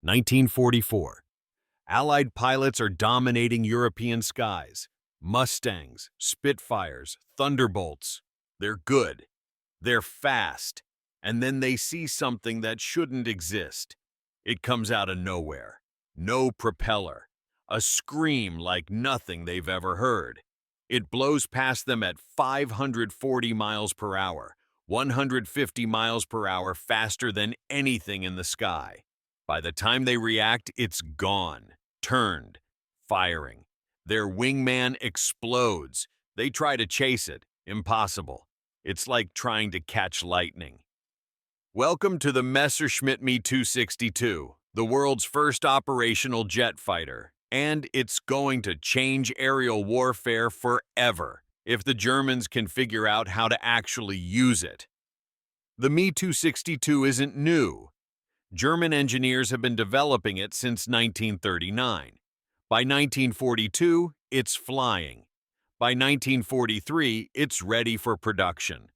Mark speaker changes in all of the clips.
Speaker 1: 1944. Allied pilots are dominating European skies. Mustangs, Spitfires, Thunderbolts. They're good. They're fast. And then they see something that shouldn't exist. It comes out of nowhere. No propeller. A scream like nothing they've ever heard. It blows past them at 540 miles per hour, 150 miles per hour faster than anything in the sky. By the time they react, it's gone, turned, firing. Their wingman explodes. They try to chase it. Impossible. It's like trying to catch lightning. Welcome to the Messerschmitt Me 262, the world's first operational jet fighter. And it's going to change aerial warfare forever if the Germans can figure out how to actually use it. The Me 262 isn't new. German engineers have been developing it since 1939. By 1942, it's flying. By 1943, it's ready for production.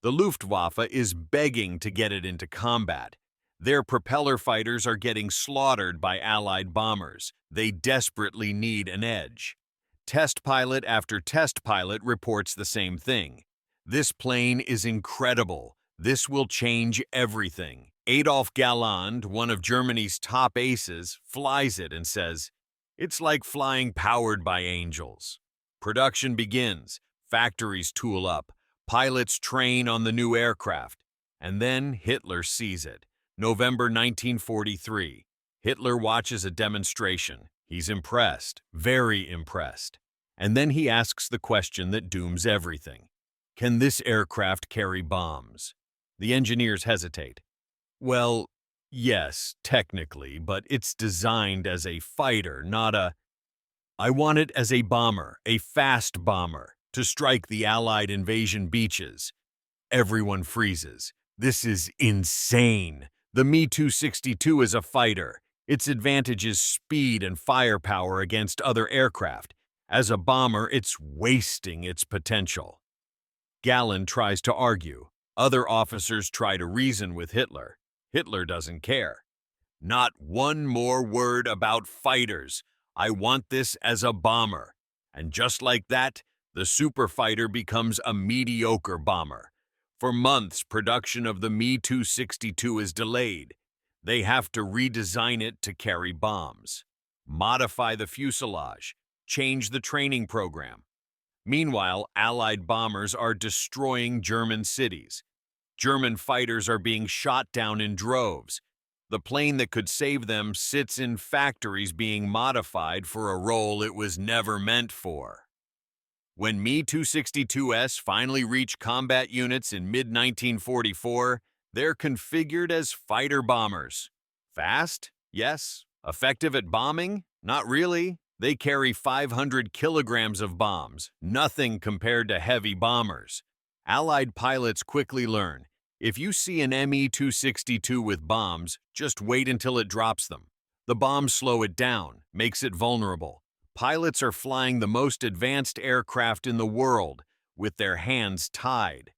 Speaker 1: The Luftwaffe is begging to get it into combat. Their propeller fighters are getting slaughtered by Allied bombers. They desperately need an edge. Test pilot after test pilot reports the same thing. This plane is incredible. This will change everything. Adolf Galland, one of Germany's top aces, flies it and says, "It's like flying powered by angels." Production begins. Factories tool up. Pilots train on the new aircraft. And then Hitler sees it. November 1943. Hitler watches a demonstration. He's impressed, very impressed. And then he asks the question that dooms everything. Can this aircraft carry bombs? The engineers hesitate. Well, yes, technically, but it's designed as a fighter, not a... I want it as a bomber, a fast bomber, to strike the Allied invasion beaches. Everyone freezes. This is insane. The Me 262 is a fighter. Its advantage is speed and firepower against other aircraft. As a bomber, it's wasting its potential. Galland tries to argue. Other officers try to reason with Hitler. Hitler doesn't care. Not one more word about fighters. I want this as a bomber. And just like that, the superfighter becomes a mediocre bomber. For months, production of the Me 262 is delayed. They have to redesign it to carry bombs, modify the fuselage, change the training program. Meanwhile, Allied bombers are destroying German cities. German fighters are being shot down in droves. The plane that could save them sits in factories being modified for a role it was never meant for. When Me 262s finally reach combat units in mid-1944, they're configured as fighter bombers. Fast? Yes. Effective at bombing? Not really. They carry 500 kilograms of bombs, nothing compared to heavy bombers. Allied pilots quickly learn, if you see an Me 262 with bombs, just wait until it drops them. The bombs slow it down, makes it vulnerable. Pilots are flying the most advanced aircraft in the world, with their hands tied.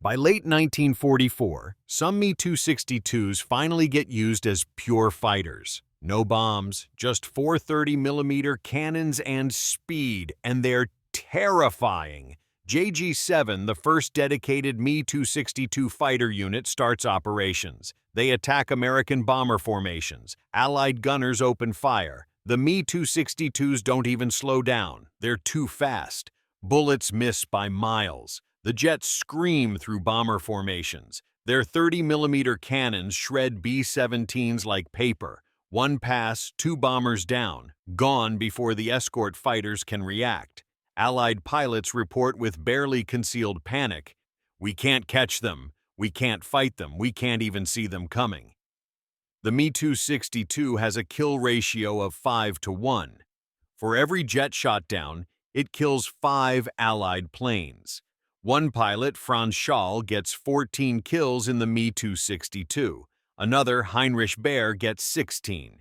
Speaker 1: By late 1944, some Me 262s finally get used as pure fighters. No bombs, just 430mm cannons and speed, and they're terrifying. JG-7, the first dedicated Me 262 fighter unit, starts operations. They attack American bomber formations. Allied gunners open fire. The Me 262s don't even slow down. They're too fast. Bullets miss by miles. The jets scream through bomber formations. Their 30mm cannons shred B-17s like paper. One pass, two bombers down, gone before the escort fighters can react. Allied pilots report with barely concealed panic. We can't catch them. We can't fight them. We can't even see them coming. The Me 262 has a kill ratio of 5-to-1. For every jet shot down, it kills 5 Allied planes. One pilot, Franz Schall, gets 14 kills in the Me 262. Another, Heinrich Baer, gets 16.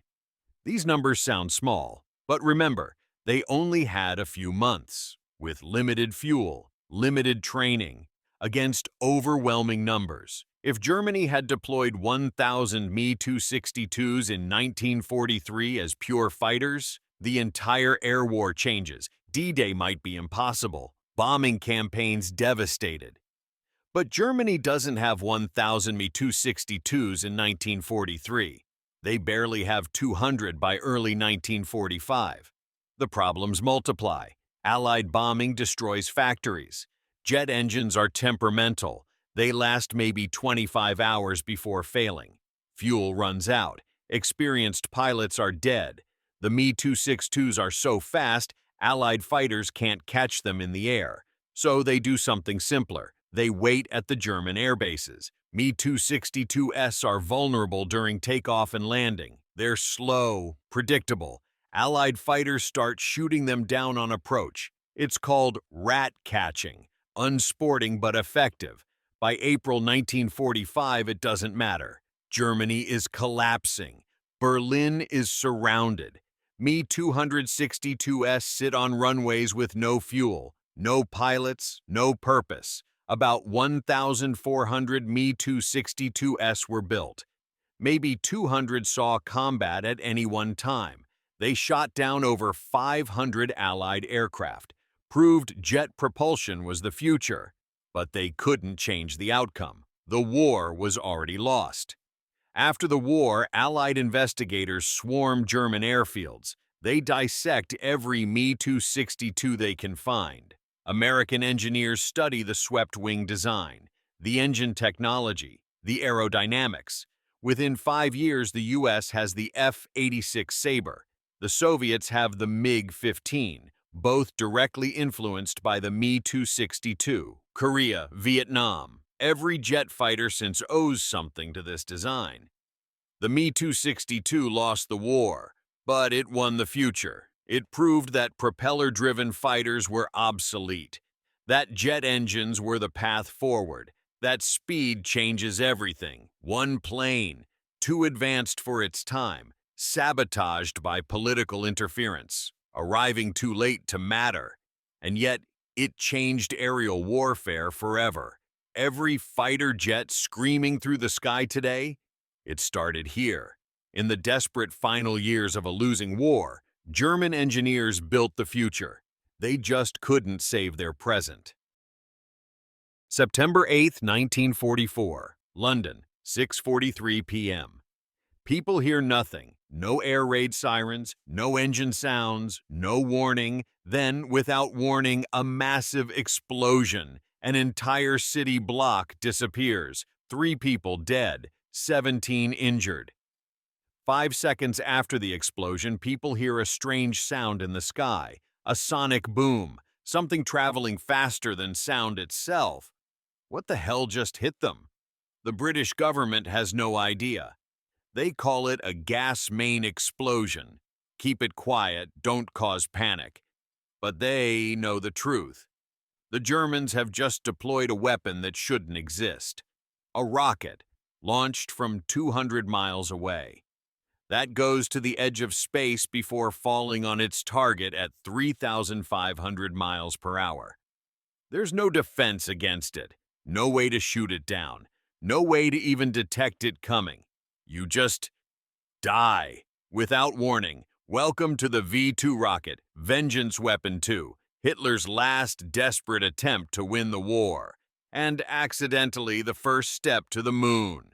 Speaker 1: These numbers sound small, but remember, they only had a few months, with limited fuel, limited training, against overwhelming numbers. If Germany had deployed 1,000 Me-262s in 1943 as pure fighters, the entire air war changes. D-Day might be impossible. Bombing campaigns devastated. But Germany doesn't have 1,000 Me-262s in 1943. They barely have 200 by early 1945. The problems multiply. Allied bombing destroys factories. Jet engines are temperamental. They last maybe 25 hours before failing. Fuel runs out. Experienced pilots are dead. The Me-262s are so fast, Allied fighters can't catch them in the air. So they do something simpler. They wait at the German air bases. Me-262s are vulnerable during takeoff and landing. They're slow, predictable. Allied fighters start shooting them down on approach. It's called rat catching, unsporting but effective. By April 1945, it doesn't matter. Germany is collapsing. Berlin is surrounded. Me-262s sit on runways with no fuel, no pilots, no purpose. About 1,400 Me-262s were built. Maybe 200 saw combat at any one time. They shot down over 500 Allied aircraft, proved jet propulsion was the future. But they couldn't change the outcome. The war was already lost. After the war, Allied investigators swarm German airfields. They dissect every Me-262 they can find. American engineers study the swept-wing design, the engine technology, the aerodynamics. Within 5 years, the U.S. has the F-86 Sabre. The Soviets have the MiG-15, both directly influenced by the Me-262. Korea, Vietnam. Every jet fighter since owes something to this design. The Me-262 lost the war, but it won the future. It proved that propeller-driven fighters were obsolete, that jet engines were the path forward, that speed changes everything. One plane, too advanced for its time, sabotaged by political interference, arriving too late to matter, and yet it changed aerial warfare forever. Every fighter jet screaming through the sky today, it started here. In the desperate final years of a losing war, German engineers built the future. They just couldn't save their present. September 8, 1944, London, 6:43 p.m. People hear nothing. No air raid sirens, no engine sounds, no warning. Then, without warning, a massive explosion. An entire city block disappears. 3 people dead, 17 injured. 5 seconds after the explosion, people hear a strange sound in the sky, a sonic boom, something traveling faster than sound itself. What the hell just hit them? The British government has no idea. They call it a gas main explosion. Keep it quiet, don't cause panic. But they know the truth. The Germans have just deployed a weapon that shouldn't exist. A rocket, launched from 200 miles away. That goes to the edge of space before falling on its target at 3,500 miles per hour. There's no defense against it, no way to shoot it down, no way to even detect it coming. You just die. Without warning, welcome to the V2 rocket, Vengeance Weapon 2, Hitler's last desperate attempt to win the war, and accidentally the first step to the moon.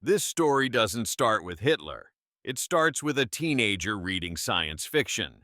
Speaker 1: This story doesn't start with Hitler. It starts with a teenager reading science fiction.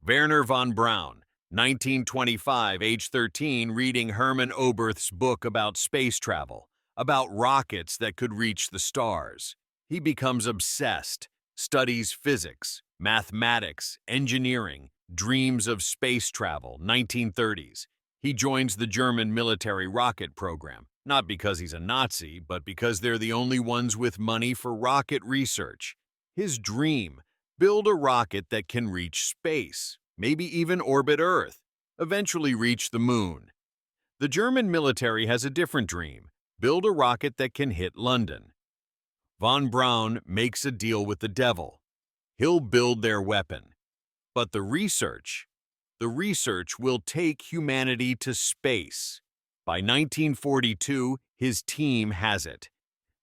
Speaker 1: Wernher von Brown, 1925, age 13, reading Hermann Oberth's book about space travel, about rockets that could reach the stars. He becomes obsessed, studies physics, mathematics, engineering, dreams of space travel, 1930s. He joins the German military rocket program, not because he's a Nazi, but because they're the only ones with money for rocket research. His dream, build a rocket that can reach space, maybe even orbit Earth, eventually reach the moon. The German military has a different dream, build a rocket that can hit London. Von Braun makes a deal with the devil. He'll build their weapon. But the research will take humanity to space. By 1942, his team has it.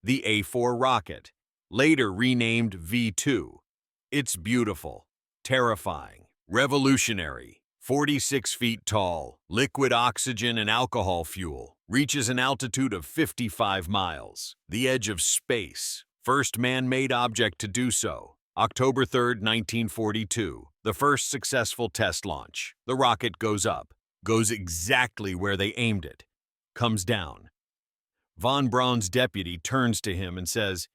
Speaker 1: the A4 rocket, later renamed V2. It's beautiful, terrifying, revolutionary, 46 feet tall, liquid oxygen and alcohol fuel, reaches an altitude of 55 miles, the edge of space, first man-made object to do so. October 3, 1942, the first successful test launch. The rocket goes up, goes exactly where they aimed it, comes down. Von Braun's deputy turns to him and says,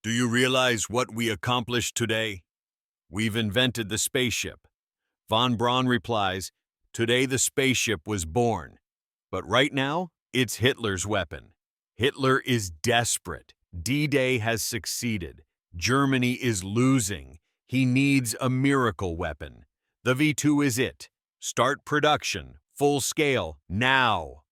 Speaker 1: "Do you realize what we accomplished today? We've invented the spaceship." Von Braun replies, "Today the spaceship was born, but right now it's Hitler's weapon. Hitler is desperate. D-Day has succeeded. Germany is losing. He needs a miracle weapon. The V2 is it. Start production, full scale, now."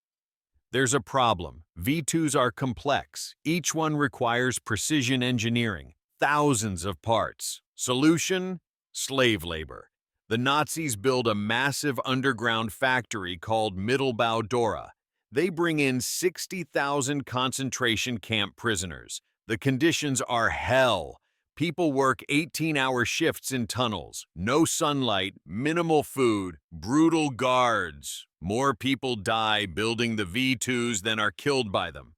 Speaker 1: There's a problem. V2s are complex. Each one requires precision engineering, thousands of parts. Solution? Slave labor. The Nazis build a massive underground factory called Mittelbau-Dora. They bring in 60,000 concentration camp prisoners. The conditions are hell. People work 18-hour shifts in tunnels, no sunlight, minimal food, brutal guards. More people die building the V2s than are killed by them.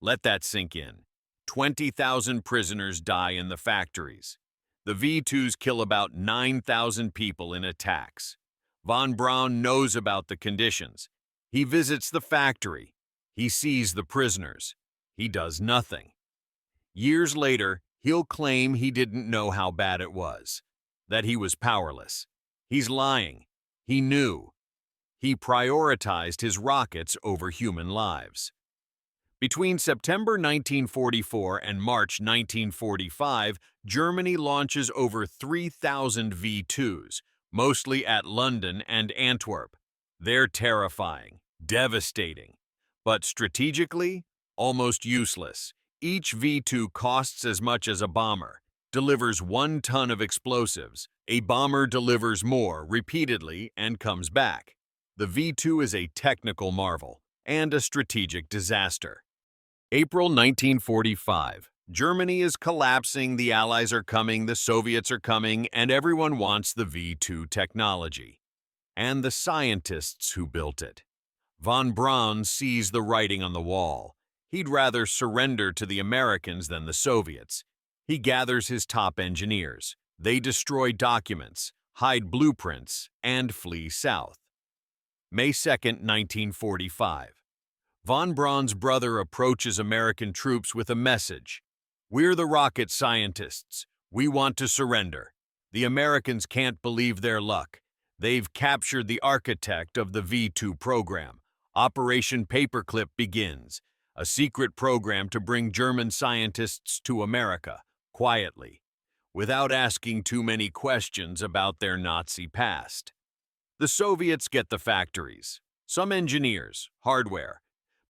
Speaker 1: Let that sink in. 20,000 prisoners die in the factories. The V2s kill about 9,000 people in attacks. Von Braun knows about the conditions. He visits the factory. He sees the prisoners. He does nothing. Years later, he'll claim he didn't know how bad it was, that he was powerless. He's lying. He knew. He prioritized his rockets over human lives. Between September 1944 and March 1945, Germany launches over 3,000 V2s, mostly at London and Antwerp. They're terrifying, devastating, but strategically, almost useless. Each V2 costs as much as a bomber, delivers 1 ton of explosives. A bomber delivers more repeatedly and comes back. The V2 is a technical marvel and a strategic disaster. April 1945. Germany is collapsing, the Allies are coming, the Soviets are coming, and everyone wants the V2 technology. And the scientists who built it. Von Braun sees the writing on the wall. He'd rather surrender to the Americans than the Soviets. He gathers his top engineers. They destroy documents, hide blueprints, and flee south. May 2, 1945. Von Braun's brother approaches American troops with a message. "We're the rocket scientists. We want to surrender. The Americans can't believe their luck. They've captured the architect of the V2 program. Operation Paperclip begins, a secret program to bring German scientists to America, quietly, without asking too many questions about their Nazi past." The Soviets get the factories, some engineers, hardware,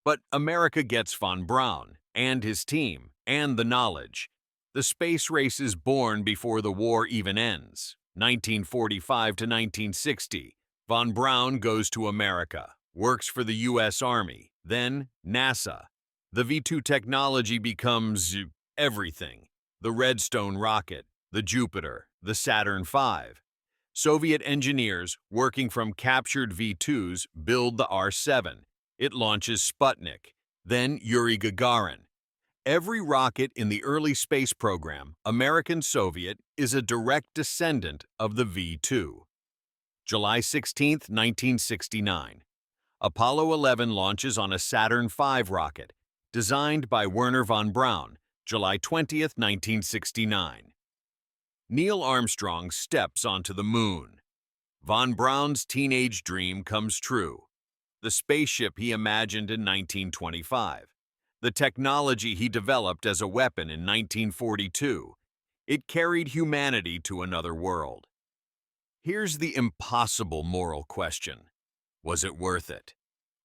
Speaker 1: but America gets von Braun and his team and the knowledge. The space race is born before the war even ends. 1945 to 1960, von Braun goes to America, works for the U.S. Army, then NASA. The V2 technology becomes everything. The Redstone rocket, the Jupiter, the Saturn V. Soviet engineers working from captured V2s build the R-7. It launches Sputnik, then Yuri Gagarin. Every rocket in the early space program, American-Soviet, is a direct descendant of the V2. July 16, 1969. Apollo 11 launches on a Saturn V rocket, designed by Wernher von Braun, July 20, 1969. Neil Armstrong steps onto the moon. Von Braun's teenage dream comes true. The spaceship he imagined in 1925. The technology he developed as a weapon in 1942. It carried humanity to another world. Here's the impossible moral question. Was it worth it?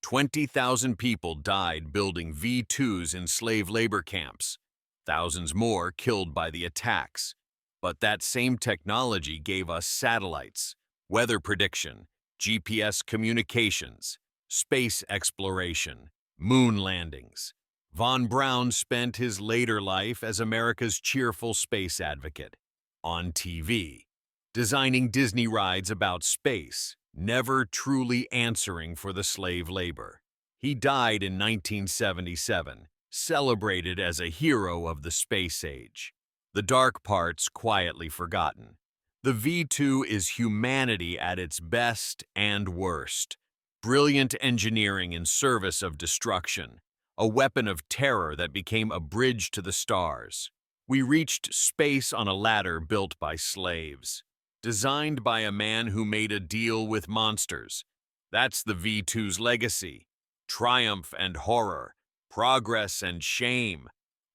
Speaker 1: 20,000 people died building V2s in slave labor camps. Thousands more killed by the attacks. But that same technology gave us satellites, weather prediction, GPS communications, space exploration, moon landings. Von Braun spent his later life as America's cheerful space advocate, on TV, designing Disney rides about space, never truly answering for the slave labor. He died in 1977, celebrated as a hero of the space age. The dark parts quietly forgotten. The V2 is humanity at its best and worst. Brilliant engineering in service of destruction. A weapon of terror that became a bridge to the stars. We reached space on a ladder built by slaves. Designed by a man who made a deal with monsters. That's the V2's legacy. Triumph and horror. Progress and shame.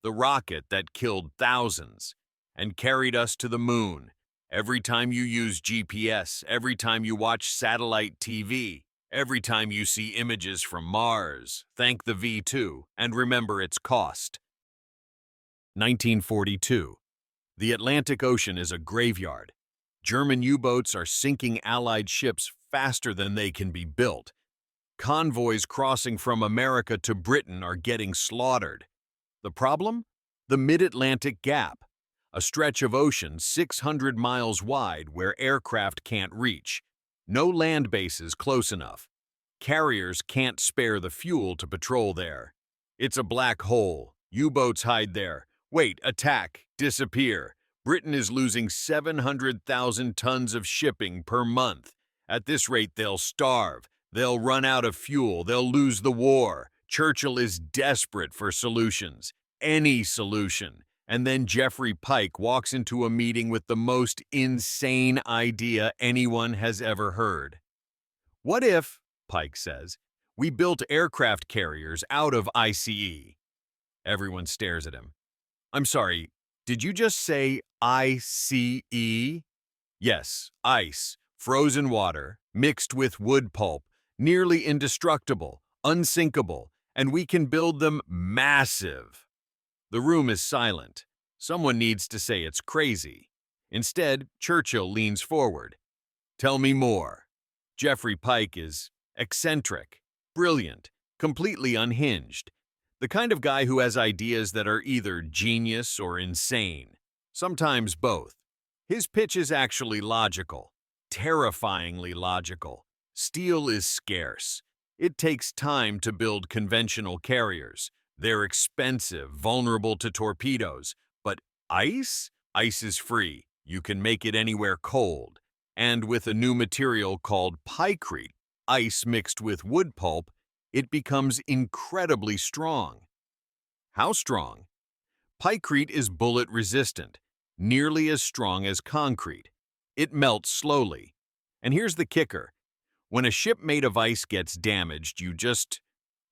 Speaker 1: The rocket that killed thousands and carried us to the moon. Every time you use GPS, every time you watch satellite TV, every time you see images from Mars, thank the V2 and remember its cost. 1942. The Atlantic Ocean is a graveyard. German U-boats are sinking Allied ships faster than they can be built. Convoys crossing from America to Britain are getting slaughtered. The problem? The Mid-Atlantic Gap, a stretch of ocean 600 miles wide where aircraft can't reach. No land bases close enough. Carriers can't spare the fuel to patrol there. It's a black hole. U-boats hide there. Wait, attack, disappear. Britain is losing 700,000 tons of shipping per month. At this rate, they'll starve. They'll run out of fuel. They'll lose the war. Churchill is desperate for solutions. Any solution. And then Jeffrey Pike walks into a meeting with the most insane idea anyone has ever heard. What if, Pike says, we built aircraft carriers out of ICE? Everyone stares at him. I'm sorry, did you just say ICE? Yes, ice, frozen water, mixed with wood pulp, nearly indestructible, unsinkable, and we can build them massive. The room is silent. Someone needs to say it's crazy. Instead, Churchill leans forward. Tell me more. Jeffrey Pike is eccentric, brilliant, completely unhinged. The kind of guy who has ideas that are either genius or insane. Sometimes both. His pitch is actually logical, terrifyingly logical. Steel is scarce. It takes time to build conventional carriers. They're expensive, vulnerable to torpedoes. But ice? Ice is free. You can make it anywhere cold. And with a new material called pykrete, ice mixed with wood pulp, it becomes incredibly strong. How strong? Pykrete is bullet-resistant, nearly as strong as concrete. It melts slowly. And here's the kicker. When a ship made of ice gets damaged, you just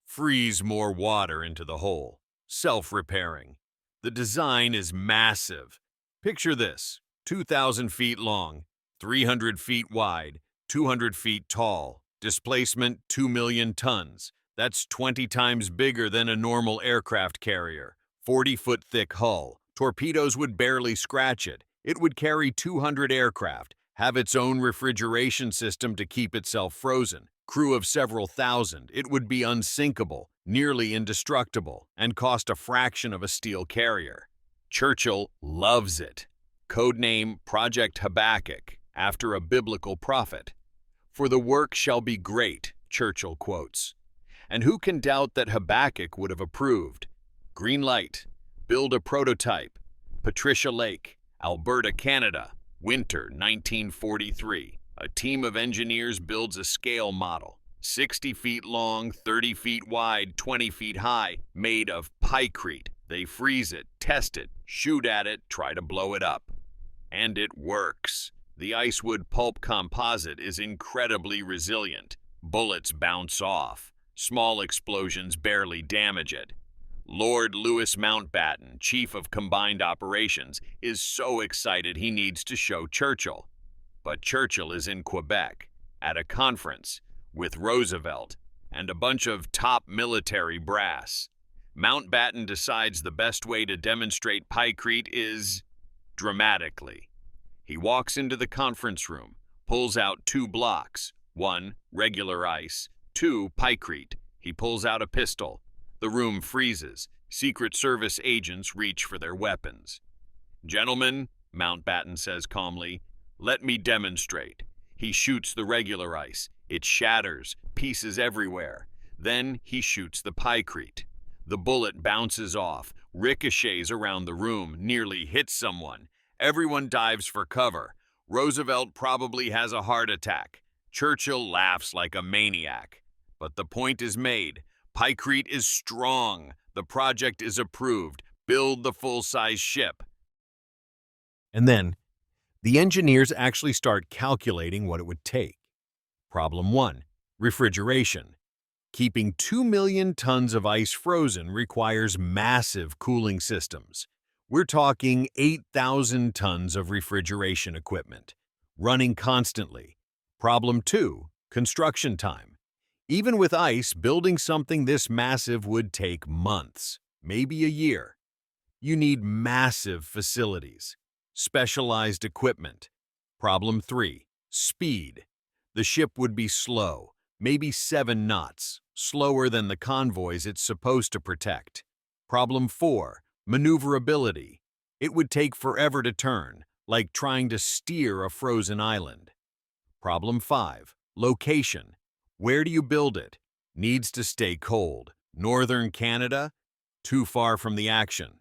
Speaker 1: freeze more water into the hole. Self-repairing. The design is massive. Picture this, 2,000 feet long, 300 feet wide, 200 feet tall, displacement 2 million tons. That's 20 times bigger than a normal aircraft carrier. 40-foot thick hull. Torpedoes would barely scratch it. It would carry 200 aircraft, have its own refrigeration system to keep itself frozen, crew of several thousand. It would be unsinkable, nearly indestructible, and cost a fraction of a steel carrier. Churchill loves it. Codename Project Habakkuk, after a biblical prophet. For the work shall be great, Churchill quotes. And who can doubt that Habakkuk would have approved? Green light. Build a prototype. Patricia Lake, Alberta, Canada. Winter 1943. A team of engineers builds a scale model. 60 feet long, 30 feet wide, 20 feet high, made of pykrete. They freeze it, test it, shoot at it, try to blow it up. And it works. The icewood pulp composite is incredibly resilient. Bullets bounce off. Small explosions barely damage it. Lord Louis Mountbatten, Chief of Combined Operations, is so excited he needs to show Churchill. But Churchill is in Quebec, at a conference, with Roosevelt and a bunch of top military brass. Mountbatten decides the best way to demonstrate pykrete is dramatically. He walks into the conference room, pulls out 2 blocks, 1, regular ice, 2, pykrete. He pulls out a pistol. The room freezes. Secret Service agents reach for their weapons. "Gentlemen," Mountbatten says calmly, "let me demonstrate." He shoots the regular ice. It shatters, pieces everywhere. Then he shoots the pykrete. The bullet bounces off, ricochets around the room, nearly hits someone. Everyone dives for cover. Roosevelt probably has a heart attack. Churchill laughs like a maniac. But the point is made. Pykrete is strong. The project is approved. Build the full-size ship. And then, the engineers actually start calculating what it would take. Problem 1. Refrigeration. Keeping 2 million tons of ice frozen requires massive cooling systems. We're talking 8,000 tons of refrigeration equipment, running constantly. Problem 2. Construction time. Even with ice, building something this massive would take months, maybe a year. You need massive facilities, specialized equipment. Problem 3. Speed. The ship would be slow, maybe 7 knots, slower than the convoys it's supposed to protect. Problem 4. Maneuverability. It would take forever to turn, like trying to steer a frozen island. Problem 5. Location. Where do you build it? Needs to stay cold. Northern Canada? Too far from the action.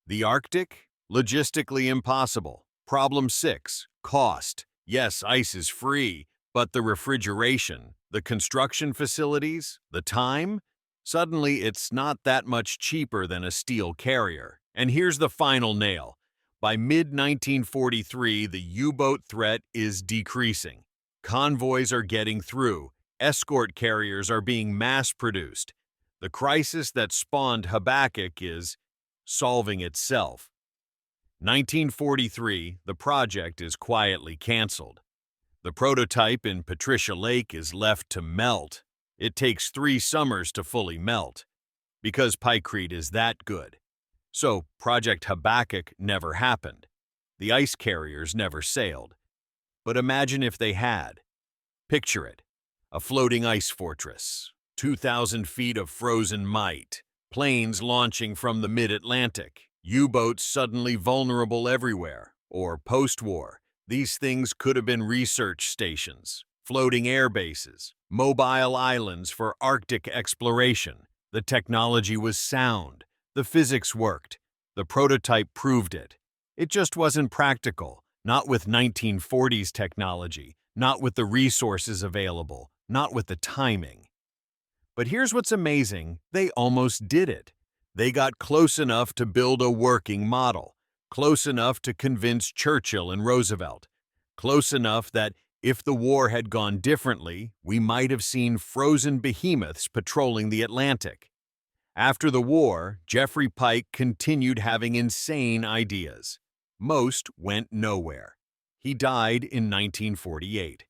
Speaker 1: The Arctic? Logistically impossible. Problem 6. Cost. Yes, ice is free, but the refrigeration, the construction facilities, the time? Suddenly, it's not that much cheaper than a steel carrier. And here's the final nail. By mid-1943, the U-boat threat is decreasing. Convoys are getting through. Escort carriers are being mass-produced. The crisis that spawned Habakkuk is solving itself. 1943, the project is quietly canceled. The prototype in Patricia Lake is left to melt. It takes 3 summers to fully melt, because pykrete is that good. So, Project Habakkuk never happened. The ice carriers never sailed. But imagine if they had. Picture it. A floating ice fortress, 2,000 feet of frozen might, planes launching from the mid-Atlantic, U-boats suddenly vulnerable everywhere, or post-war. These things could have been research stations, floating air bases, mobile islands for Arctic exploration. The technology was sound. The physics worked. The prototype proved it. It just wasn't practical, not with 1940s technology, not with the resources available, not with the timing. But here's what's amazing, they almost did it. They got close enough to build a working model, close enough to convince Churchill and Roosevelt, close enough that if the war had gone differently, we might have seen frozen behemoths patrolling the Atlantic. After the war, Jeffrey Pike continued having insane ideas. Most went nowhere. He died in 1948.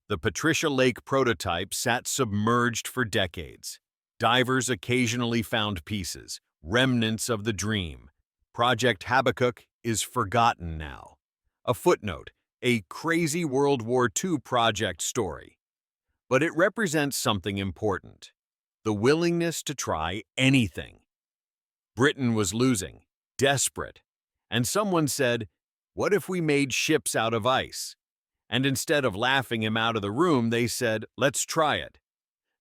Speaker 1: The Patricia Lake prototype sat submerged for decades. Divers occasionally found pieces, remnants of the dream. Project Habakkuk is forgotten now. A footnote, a crazy World War II project story. But it represents something important. The willingness to try anything. Britain was losing, desperate. And someone said, "What if we made ships out of ice?" And instead of laughing him out of the room, they said, "Let's try it."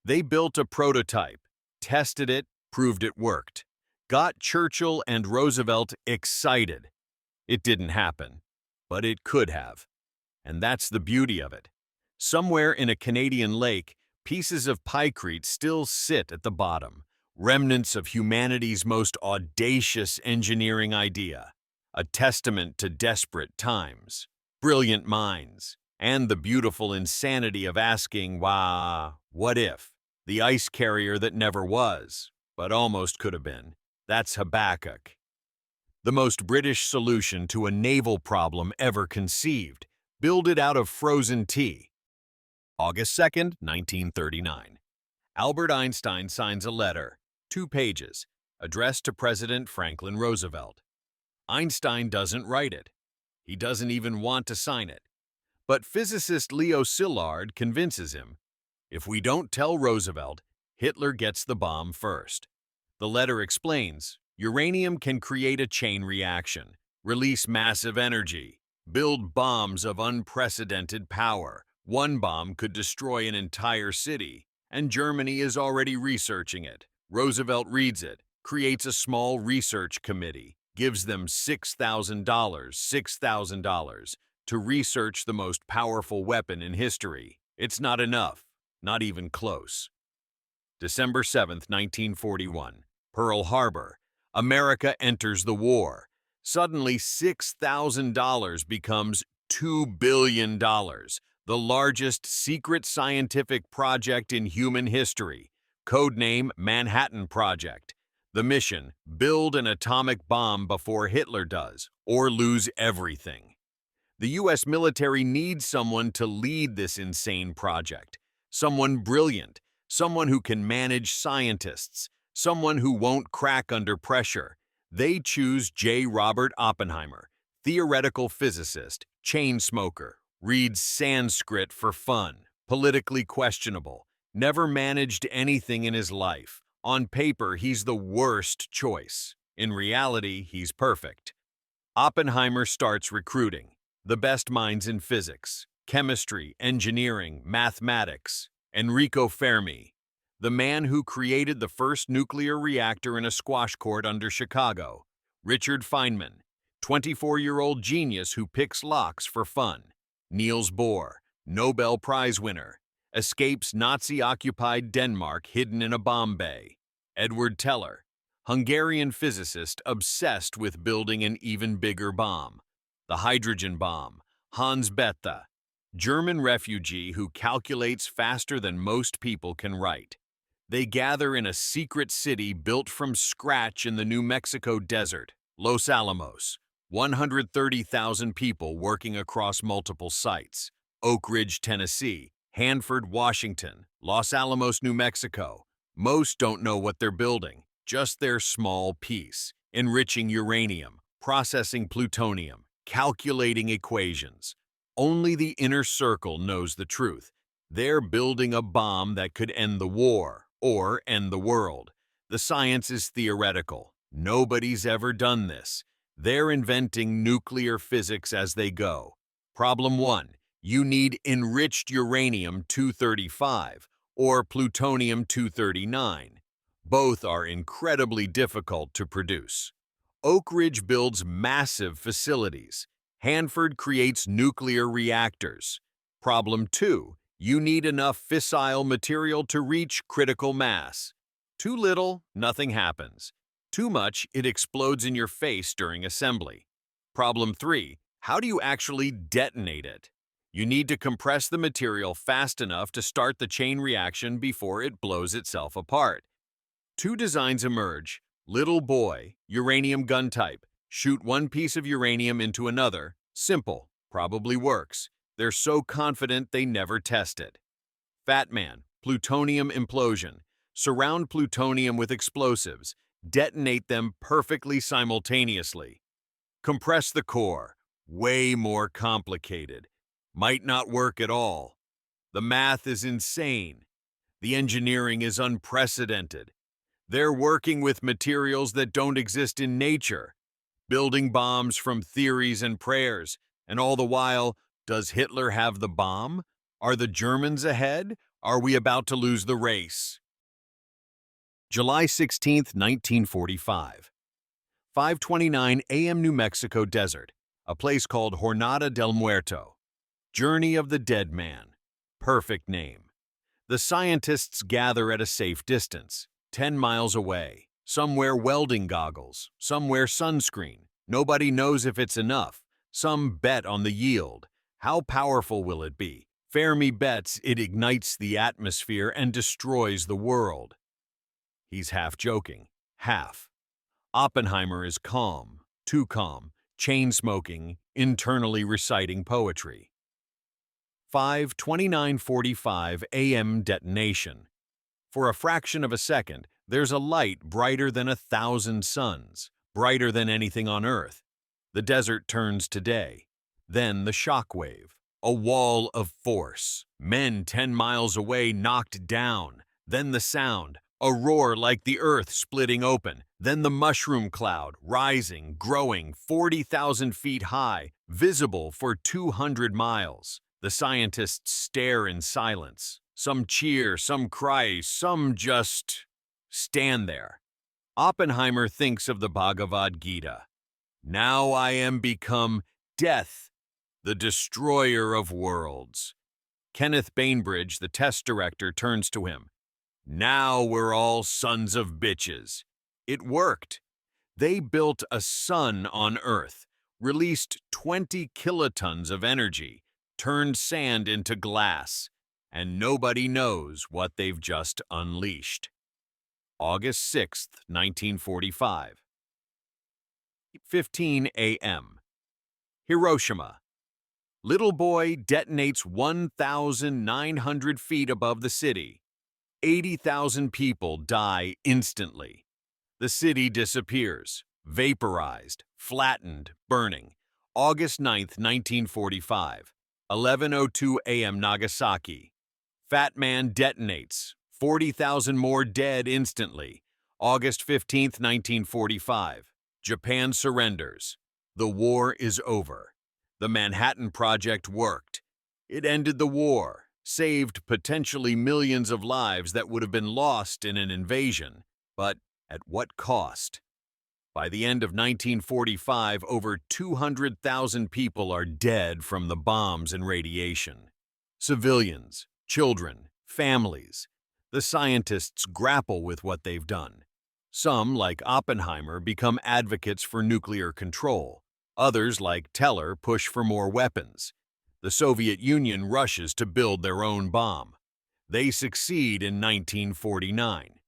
Speaker 1: They built a prototype, tested it, proved it worked. Got Churchill and Roosevelt excited. It didn't happen, but it could have. And that's the beauty of it. Somewhere in a Canadian lake, pieces of pykrete still sit at the bottom, remnants of humanity's most audacious engineering idea, a testament to desperate times, brilliant minds, and the beautiful insanity of asking, what if? The ice carrier that never was, but almost could have been. That's Habakkuk. The most British solution to a naval problem ever conceived. Build it out of frozen tea. August 2nd, 1939. Albert Einstein signs a letter, 2 pages, addressed to President Franklin Roosevelt. Einstein doesn't write it. He doesn't even want to sign it. But physicist Leo Szilard convinces him, if we don't tell Roosevelt, Hitler gets the bomb first. The letter explains, Uranium can create a chain reaction, release massive energy, build bombs of unprecedented power. One bomb could destroy an entire city, and Germany is already researching it. Roosevelt reads it, creates a small research committee, gives them $6,000 to research the most powerful weapon in history. It's not enough, not even close. December 7th, 1941, Pearl Harbor. America enters the war. Suddenly, $6,000 becomes $2 billion, the largest secret scientific project in human history, codename Manhattan Project. The mission: build an atomic bomb before Hitler does, or lose everything. The U.S. military needs someone to lead this insane project. Someone brilliant, someone who can manage scientists, someone who won't crack under pressure. They choose J. Robert Oppenheimer, theoretical physicist, chain smoker, reads Sanskrit for fun, politically questionable, never managed anything in his life. On paper, he's the worst choice. In reality, he's perfect. Oppenheimer starts recruiting the best minds in physics, chemistry, engineering, mathematics. Enrico Fermi, the man who created the first nuclear reactor in a squash court under Chicago. Richard Feynman, 24-year-old genius who picks locks for fun. Niels Bohr, Nobel Prize winner, escapes Nazi-occupied Denmark hidden in a bomb bay. Edward Teller, Hungarian physicist obsessed with building an even bigger bomb. The hydrogen bomb. Hans Bethe, German refugee who calculates faster than most people can write. They gather in a secret city built from scratch in the New Mexico desert, Los Alamos. 130,000 people working across multiple sites. Oak Ridge, Tennessee, Hanford, Washington, Los Alamos, New Mexico. Most don't know what they're building, just their small piece. Enriching uranium, processing plutonium, calculating equations. Only the inner circle knows the truth. They're building a bomb that could end the war, or end the world. The science is theoretical. Nobody's ever done this. They're inventing nuclear physics as they go. Problem 1. You need enriched uranium-235 or plutonium-239. Both are incredibly difficult to produce. Oak Ridge builds massive facilities. Hanford creates nuclear reactors. Problem 2. You need enough fissile material to reach critical mass. Too little, nothing happens. Too much, it explodes in your face during assembly. Problem 3. How do you actually detonate it? You need to compress the material fast enough to start the chain reaction before it blows itself apart. Two designs emerge. Little boy, uranium gun type. Shoot one piece of uranium into another. Simple, probably works. They're so confident they never test it. Fat Man, plutonium implosion. Surround plutonium with explosives. Detonate them perfectly simultaneously. Compress the core. Way more complicated. Might not work at all. The math is insane. The engineering is unprecedented. They're working with materials that don't exist in nature, building bombs from theories and prayers, and all the while, does Hitler have the bomb? Are the Germans ahead? Are we about to lose the race? July 16th, 1945. 5:29 a.m. New Mexico desert, a place called Jornada del Muerto. Journey of the Dead Man. Perfect name. The scientists gather at a safe distance, 10 miles away. Some wear welding goggles, some wear sunscreen. Nobody knows if it's enough. Some bet on the yield. How powerful will it be? Fermi bets it ignites the atmosphere and destroys the world. He's half joking, half. Oppenheimer is calm, too calm, chain-smoking, internally reciting poetry. 5:29:45 a.m. detonation. For a fraction of a second, there's a light brighter than 1,000 suns, brighter than anything on Earth. The desert turns to day. Then the shock wave, a wall of force. Men 10 miles away knocked down. Then the sound, A roar like the earth splitting open, then the mushroom cloud, rising, growing 40,000 feet high, visible for 200 miles. The scientists stare in silence. Some cheer, some cry, some just stand there. Oppenheimer thinks of the Bhagavad Gita. Now I am become death, the destroyer of worlds. Kenneth Bainbridge, the test director, turns to him. Now we're all sons of bitches. It worked. They built a sun on Earth, released 20 kilotons of energy, turned sand into glass, and nobody knows what they've just unleashed. August 6th, 1945. 8:15 a.m. Hiroshima. Little boy detonates 1,900 feet above the city. 80,000 people die instantly. The city disappears, vaporized, flattened, burning. August 9th, 1945. 11:02 a.m. Nagasaki. Fat Man detonates. 40,000 more dead instantly. August 15th, 1945. Japan surrenders. The war is over. The Manhattan Project worked. It ended the war, saved potentially millions of lives that would have been lost in an invasion. But at what cost? By the end of 1945, over 200,000 people are dead from the bombs and radiation. Civilians, children, families. The scientists grapple with what they've done. Some, like Oppenheimer, become advocates for nuclear control. Others, like Teller, push for more weapons. The Soviet Union rushes to build their own bomb. They succeed in 1949.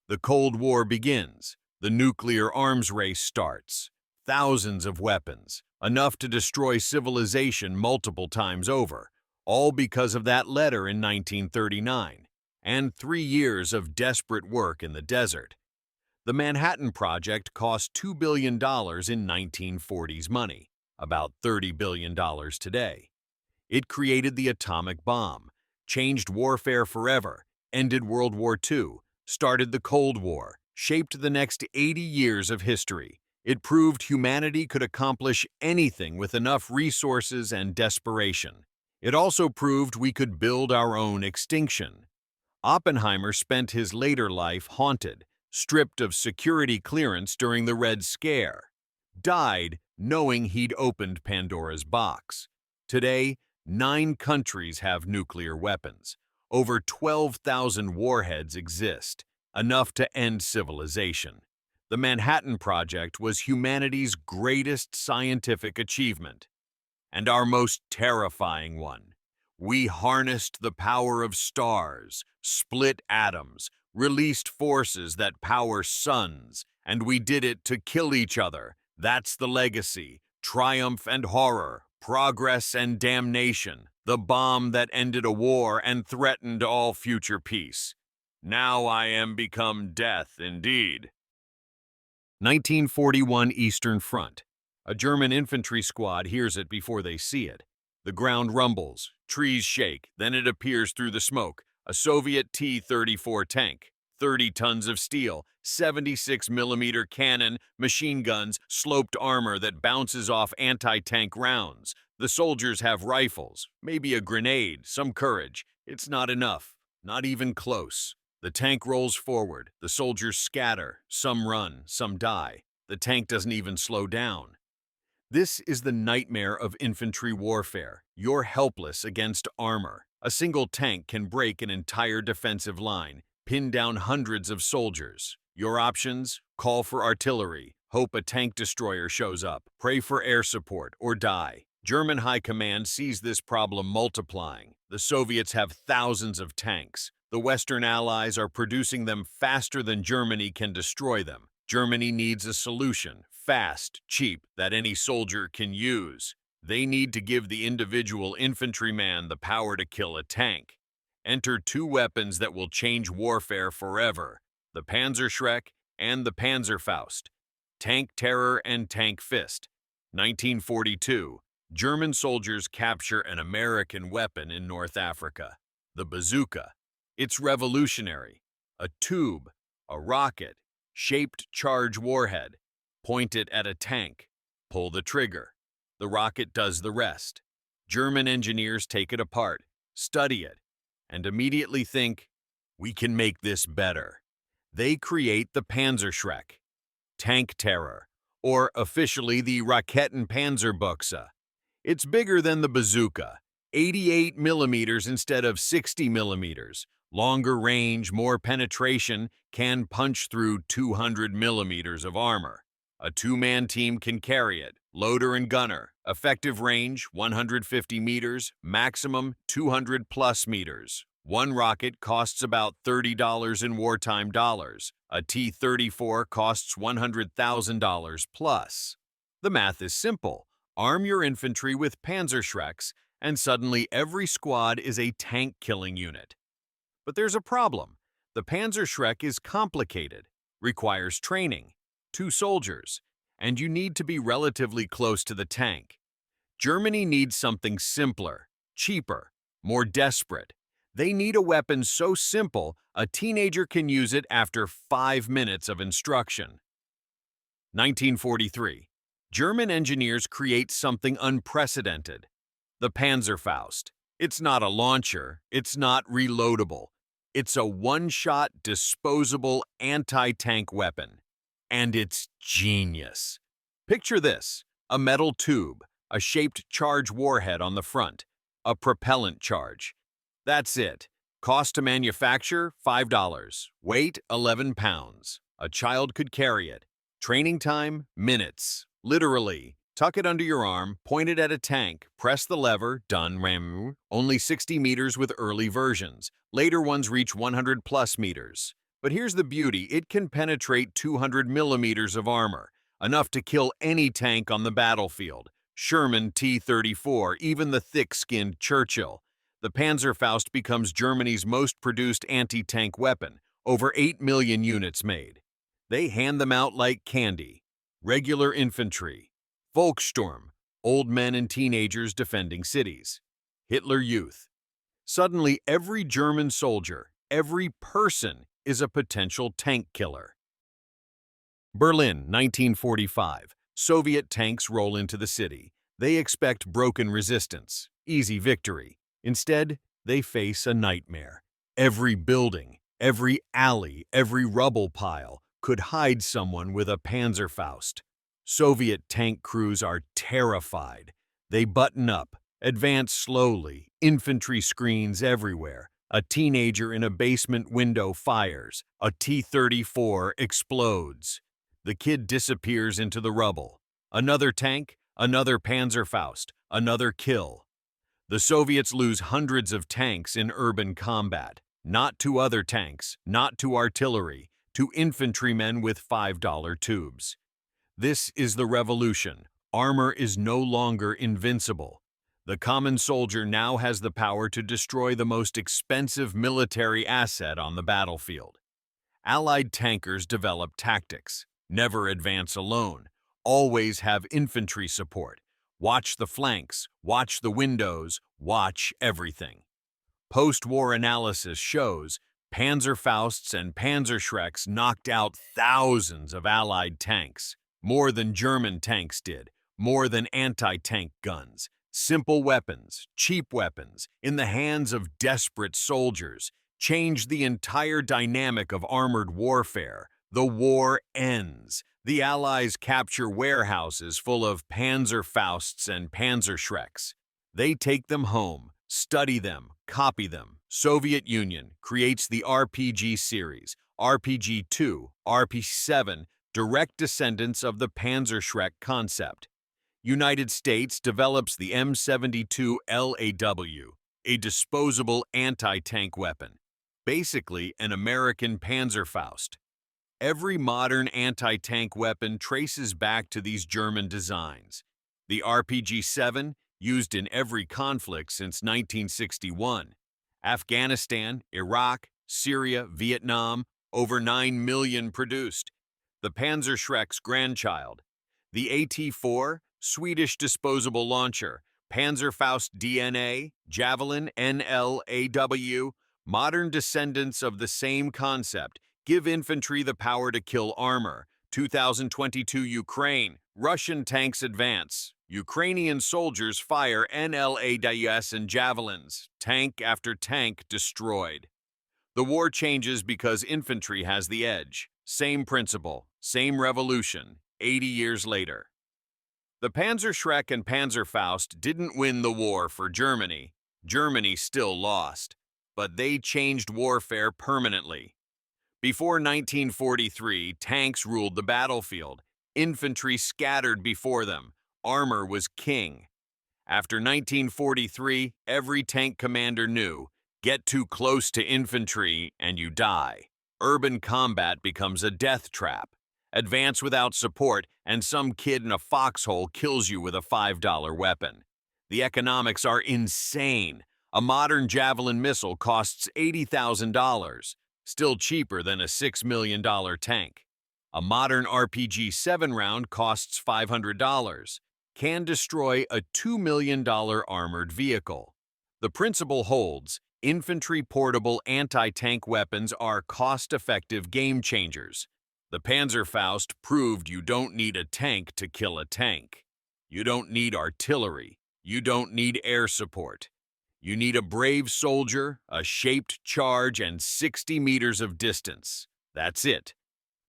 Speaker 1: The Cold War begins. The nuclear arms race starts. Thousands of weapons, enough to destroy civilization multiple times over, all because of that letter in 1939, and 3 years of desperate work in the desert. The Manhattan Project cost $2 billion in 1940s money, about $30 billion today. It created the atomic bomb, changed warfare forever, ended World War II, started the Cold War, shaped the next 80 years of history. It proved humanity could accomplish anything with enough resources and desperation. It also proved we could build our own extinction. Oppenheimer spent his later life haunted, stripped of security clearance during the Red Scare. Died knowing he'd opened Pandora's box. Today, 9 countries have nuclear weapons. Over 12,000 warheads exist, enough to end civilization. The Manhattan Project was humanity's greatest scientific achievement, and our most terrifying one. We harnessed the power of stars, split atoms, released forces that power suns, and we did it to kill each other. That's the legacy. Triumph and horror, progress and damnation, the bomb that ended a war and threatened all future peace. Now I am become death indeed. 1941 Eastern Front. A German infantry squad hears it before they see it. The ground rumbles, trees shake, then it appears through the smoke. A Soviet T-34 tank, 30 tons of steel, 76mm cannon, machine guns, sloped armor that bounces off anti-tank rounds. The soldiers have rifles, maybe a grenade, some courage. It's not enough, not even close. The tank rolls forward, the soldiers scatter, some run, some die. The tank doesn't even slow down. This is the nightmare of infantry warfare. You're helpless against armor. A single tank can break an entire defensive line, pin down hundreds of soldiers. Your options? Call for artillery, hope a tank destroyer shows up, pray for air support, or die. German high command sees this problem multiplying. The Soviets have thousands of tanks. The Western Allies are producing them faster than Germany can destroy them. Germany needs a solution, fast, cheap, that any soldier can use. They need to give the individual infantryman the power to kill a tank. Enter 2 weapons that will change warfare forever: the Panzerschreck and the Panzerfaust. Tank Terror and Tank Fist. 1942. German soldiers capture an American weapon in North Africa, the bazooka. It's revolutionary. A tube, A rocket, shaped charge warhead. Point it at a tank. Pull the trigger. The rocket does the rest. German engineers take it apart, study it, and immediately think, we can make this better. They create the Panzerschreck, tank terror, or officially the Raketen-Panzerbuchse. It's bigger than the bazooka, 88 millimeters instead of 60 millimeters. Longer range, more penetration, can punch through 200 millimeters of armor. A two-man team can carry it, loader and gunner. Effective range, 150 meters, maximum 200 plus meters. One rocket costs about $30 in wartime dollars. A T-34 costs $100,000 plus. The math is simple. Arm your infantry with Panzerschrecks, and suddenly every squad is a tank-killing unit. But there's a problem. The Panzerschreck is complicated, requires training, 2 soldiers, and you need to be relatively close to the tank. Germany needs something simpler, cheaper, more desperate. They need a weapon so simple a teenager can use it after 5 minutes of instruction. 1943. German engineers create something unprecedented. The Panzerfaust. It's not a launcher, it's not reloadable. It's a one-shot, disposable anti-tank weapon. And it's genius. Picture this: a metal tube, a shaped charge warhead on the front, a propellant charge. That's it. Cost to manufacture, $5. Weight, 11 pounds. A child could carry it. Training time, minutes. Literally. Tuck it under your arm, point it at a tank, press the lever, done. Only 60 meters with early versions. Later ones reach 100 plus meters. But here's the beauty: it can penetrate 200 millimeters of armor, enough to kill any tank on the battlefield. Sherman T-34, even the thick-skinned Churchill. The Panzerfaust becomes Germany's most produced anti-tank weapon, over 8 million units made. They hand them out like candy. Regular infantry. Volkssturm, old men and teenagers defending cities. Hitler Youth. Suddenly, every German soldier, every person, is a potential tank killer. Berlin, 1945. Soviet tanks roll into the city. They expect broken resistance, easy victory. Instead, they face a nightmare. Every building, every alley, every rubble pile could hide someone with a Panzerfaust. Soviet tank crews are terrified. They button up, advance slowly, infantry screens everywhere. A teenager in a basement window fires. A T-34 explodes. The kid disappears into the rubble. Another tank, another Panzerfaust, another kill. The Soviets lose hundreds of tanks in urban combat. Not to other tanks, not to artillery, to infantrymen with $5 tubes. This is the revolution. Armor is no longer invincible. The common soldier now has the power to destroy the most expensive military asset on the battlefield. Allied tankers develop tactics. Never advance alone. Always have infantry support. Watch the flanks, watch the windows, watch everything. Post-war analysis shows Panzerfausts and Panzerschrecks knocked out thousands of Allied tanks. More than German tanks did, more than anti-tank guns. Simple weapons, cheap weapons, in the hands of desperate soldiers, changed the entire dynamic of armored warfare. The war ends. The Allies capture warehouses full of Panzerfausts and Panzerschrecks. They take them home, study them, copy them. Soviet Union creates the RPG series, RPG-2, RPG-7, direct descendants of the Panzerschreck concept. United States develops the M72 LAW, a disposable anti-tank weapon, basically an American Panzerfaust. Every modern anti-tank weapon traces back to these German designs. The RPG-7, used in every conflict since 1961. Afghanistan, Iraq, Syria, Vietnam, over 9 million produced. The Panzerschreck's grandchild. The AT-4, Swedish disposable launcher. Panzerfaust DNA, Javelin NLAW, modern descendants of the same concept, Give infantry the power to kill armor. 2022 Ukraine. Russian tanks advance. Ukrainian soldiers fire NLAWS and javelins. Tank after tank destroyed. The war changes because infantry has the edge. Same principle, same revolution, 80 years later. The Panzerschreck and Panzerfaust didn't win the war for Germany. Germany still lost, but they changed warfare permanently. Before 1943, tanks ruled the battlefield. Infantry scattered before them. Armor was king. After 1943, every tank commander knew, get too close to infantry and you die. Urban combat becomes a death trap. Advance without support, and some kid in a foxhole kills you with a $5 weapon. The economics are insane. A modern Javelin missile costs $80,000, still cheaper than a $6 million tank. A modern RPG-7 round costs $500, can destroy a $2 million armored vehicle. The principle holds. Infantry portable anti-tank weapons are cost-effective game changers. The Panzerfaust proved you don't need a tank to kill a tank. You don't need artillery. You don't need air support. You need a brave soldier, a shaped charge, and 60 meters of distance. That's it.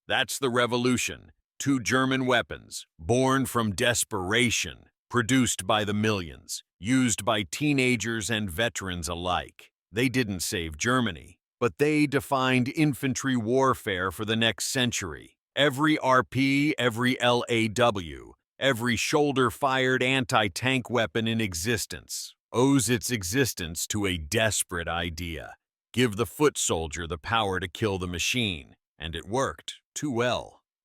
Speaker 1: That's the revolution. Two German weapons, born from desperation, produced by the millions, used by teenagers and veterans alike. They didn't save Germany, but they defined infantry warfare for the next century. Every RP, every LAW, every shoulder-fired anti-tank weapon in existence owes its existence to a desperate idea. Give the foot soldier the power to kill the machine, and it worked too well.